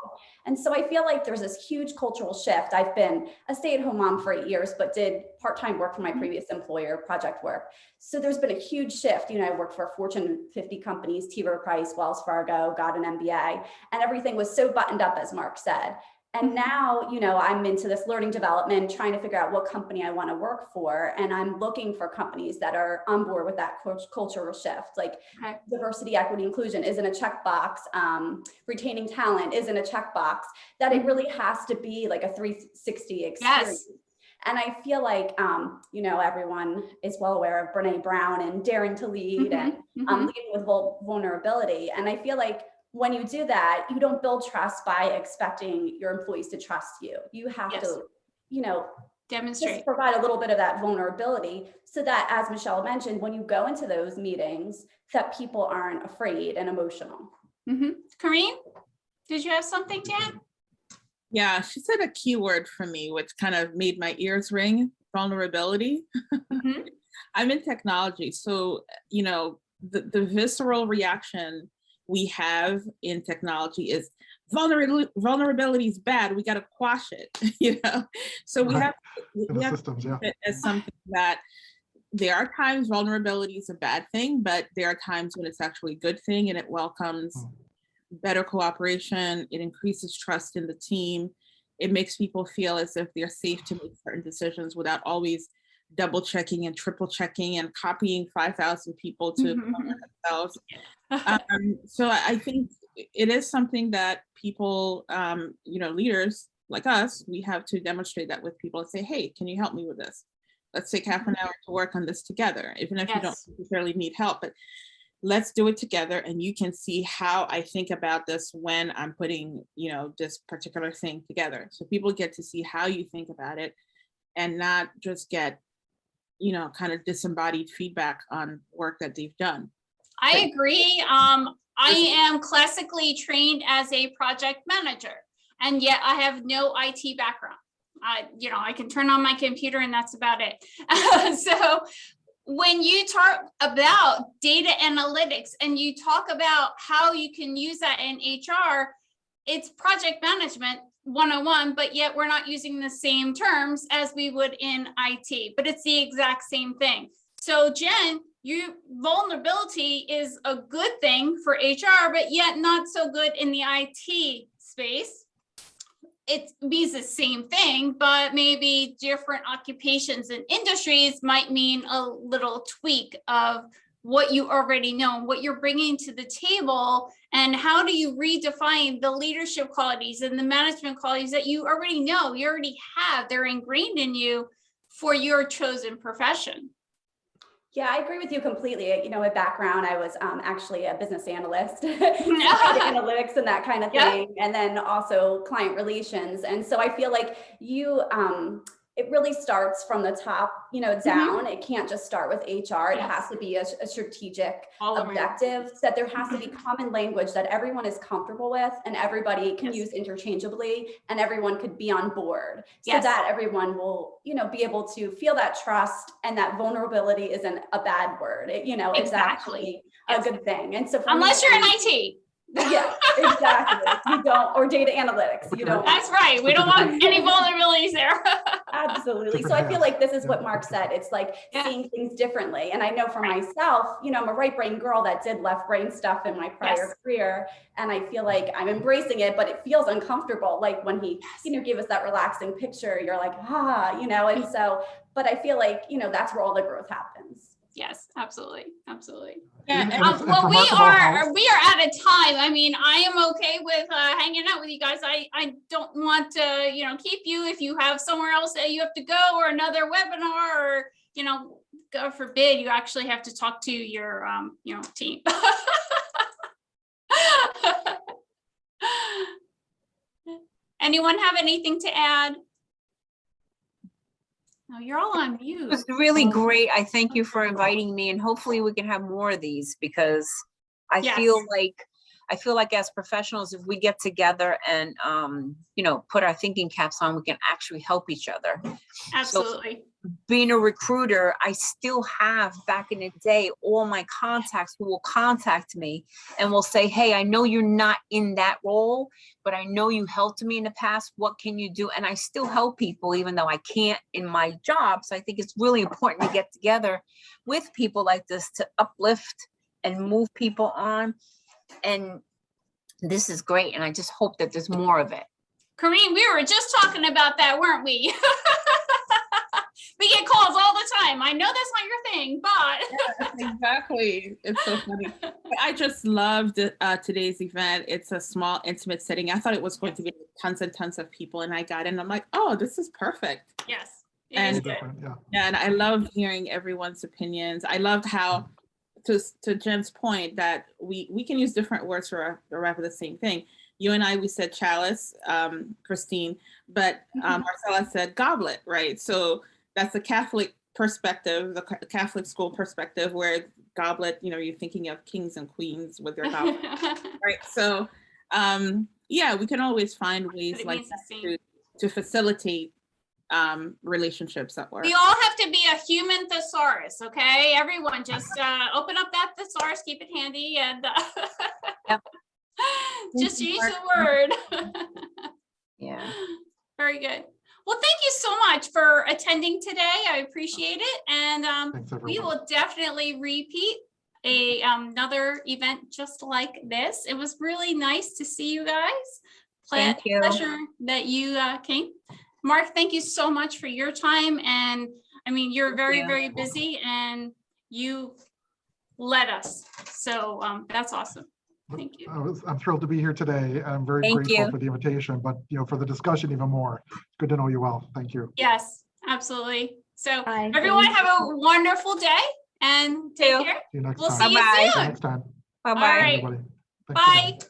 And so I feel like there's this huge cultural shift. I've been a stay-at-home mom for 8 years, but did part-time work for my previous employer, project work. So there's been a huge shift. You know, I worked for Fortune 50 companies, T. Rowe Price, Wells Fargo, got an MBA, and everything was so buttoned up, as Marc said. And now, you know, I'm into this learning development, trying to figure out what company I want to work for. And I'm looking for companies that are on board with that cultural shift, like Okay. diversity, equity, inclusion isn't a checkbox. Retaining talent isn't a checkbox, that it really has to be like a 360 experience. Yes. And I feel like, you know, everyone is well aware of Brene Brown and daring to lead and leading with vulnerability. And I feel like when you do that, you don't build trust by expecting your employees to trust you. You have Yes. to, you know, Demonstrate. just provide a little bit of that vulnerability so that, as Michelle mentioned, when you go into those meetings, that people aren't afraid and emotional. Karine, did you have something to add? Yeah, she said a keyword for me, which kind of made my ears ring: vulnerability. I'm in technology, so, you know, the visceral reaction we have in technology is vulnerability is bad. We got to quash it, you know? So we have systems, to yeah. keep it as something that there are times vulnerability is a bad thing, but there are times when it's actually a good thing and it welcomes better cooperation. It increases trust in the team. It makes people feel as if they're safe to make certain decisions without always double checking and triple checking and copying 5,000 people to themselves. So I think it is something that people, you know, leaders like us, we have to demonstrate that with people and say, hey, can you help me with this? Let's take half an hour to work on this together, even if you don't necessarily need help, but let's do it together. And you can see how I think about this when I'm putting, you know, this particular thing together. So people get to see how you think about it and not just get, you know, kind of disembodied feedback on work that they've done. I agree. I am classically trained as a project manager, and yet I have no IT background. You know, I can turn on my computer and that's about it. So when you talk about data analytics and you talk about how you can use that in HR, it's project management 101, but yet we're not using the same terms as we would in IT, but it's the exact same thing. So Jen, vulnerability is a good thing for HR, but yet not so good in the IT space. It means the same thing, but maybe different occupations and industries might mean a little tweak of what you already know, what you're bringing to the table, and how do you redefine the leadership qualities and the management qualities that you already know, you already have, they're ingrained in you for your chosen profession. Yeah, I agree with you completely. You know, my background, I was actually a business analyst, analytics and that kind of thing, and then also client relations. And so I feel like it really starts from the top, you know, down. It can't just start with HR. It has to be a strategic objective, that there has to be common language that everyone is comfortable with and everybody can use interchangeably, and everyone could be on board so that everyone will, you know, be able to feel that trust, and that vulnerability isn't a bad word. You know, it's actually a good thing. And so unless you're in IT. Yeah, exactly. You don't, or data analytics. You don't. That's right. We don't want any vulnerabilities there. Absolutely. So I feel like this is what Marc said. It's like seeing things differently. And I know for myself, you know, I'm a right brain girl that did left brain stuff in my prior career. And I feel like I'm embracing it, but it feels uncomfortable. Like when he, you know, gave us that relaxing picture, you're like, you know, and so, but I feel like, you know, that's where all the growth happens. Yes, absolutely, absolutely. Yeah, And and- it's Well, we remarkable are how- out of time. I mean, I am okay with hanging out with you guys. I don't want to, keep you if you have somewhere else that you have to go, or another webinar, or, God forbid, you actually have to talk to your, team. Anyone have anything to add? No, you're all on It mute. was really great. I thank you for inviting me, and hopefully we can have more of these, because I Yes. feel like as professionals, if we get together and put our thinking caps on, we can actually help each other. Absolutely. Being a recruiter, I still have, back in the day, all my contacts who will contact me and will say, hey, I know you're not in that role, but I know you helped me in the past. What can you do? And I still help people, even though I can't in my job. So I think it's really important to get together with people like this to uplift and move people on. And this is great. And I just hope that there's more of it. Kareem, we were just talking about that, weren't we? We get calls all the time. I know that's not your thing, but. Exactly. It's so funny. I just loved today's event. It's a small, intimate setting. I thought it was going to be tons and tons of people, and I got in. I'm like, oh, this is perfect. Yes. It And- is good. different, yeah. And I loved hearing everyone's opinions. I loved how, to Jen's point, that we can use different words for the same thing. You and I, we said chalice, Christine, but Marcella said goblet, right? So that's the Catholic perspective, the Catholic school perspective, where goblet, you're thinking of kings and queens with their goblet, right? So yeah, we can always find ways It like means the that same. to facilitate relationships at work. We all have to be a human thesaurus, okay? Everyone just open up that thesaurus, keep it handy, and Yep. just Thank you, use Marc. the word. Yeah. Very good. Well, thank you so much for attending today. I appreciate it. And Thanks, we everyone. will definitely repeat another event just like this. It was really nice to see you guys. Thank you. Pleasure that you came. Marc, thank you so much for your time. And I mean, you're very, you. very busy, and you led us. So that's awesome. Thank you. I'm thrilled to be here today. I'm very Thank grateful you. for the invitation, but for the discussion even more. It's good to know you well. Thank you. Yes, absolutely. So Bye. everyone Thank have a wonderful day and take You too. care. See you next We'll time. see you Bye-bye. See you soon. next time. All Bye-bye. right. Everybody. Thanks again. Bye.